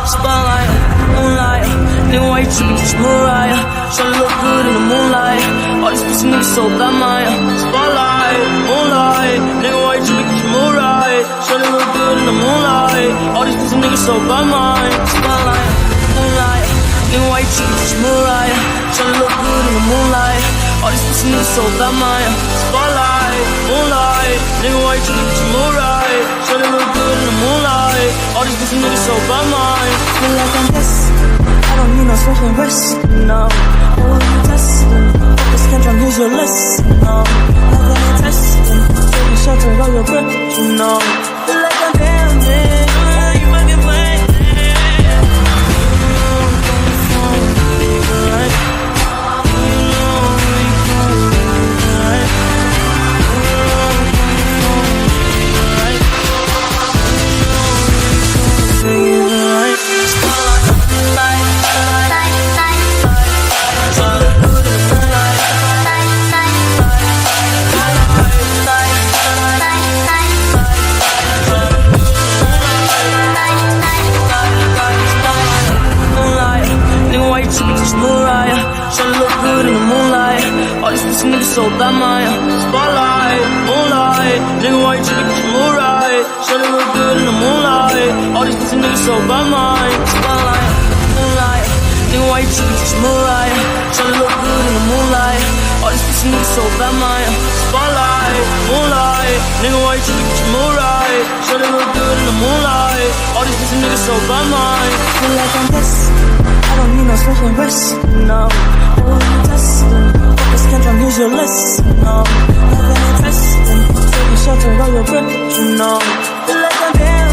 spotlight, moonlight. Nigga, why you trippin', just Mariah? Shawty look good in the moonlight. All these pussy niggas so bad, Maya. Spotlight, moonlight. Nigga, why you trippin', just Mariah? Shawty look good in the moonlight. All these pussy niggas so bad, Maya. Spotlight, moonlight. Nigga, why you trippin', just Mariah? Shawty look good in the moonlight. All these pussy niggas so bad, Maya. Spotlight, moonlight. Nigga, why you trippin', just Mariah? Shawty look good in the moonlight. All these pussy niggas so bad, Maya. Feel like I'm guessing. I don't need no special rest, no. Oh, you testing? Focus, can't try, here's your list, no. Never been testing. Taking shelter of all your breath, you know. Feel like I'm damaged. You fucking playing. Niggas so bad, Maya. Spotlight, moonlight. Nigga, why you trippin', just move right. Shawty look good in the moonlight. All these pussy niggas so bad, Maya. Spotlight, moonlight. Nigga, why you trippin', just move right. Shawty look good in the moonlight. All these pussy niggas so bad, Maya. Spotlight, moonlight. Nigga, why you trippin', just move right. Shawty look good in the moonlight. All these pussy niggas so bad, Maya. Feel like I'm guessing. I don't need no special rest, no. Oh, you testing? Focus, can't try, here's your list, no. Never been testing. Taking shelter of all your breath, you know.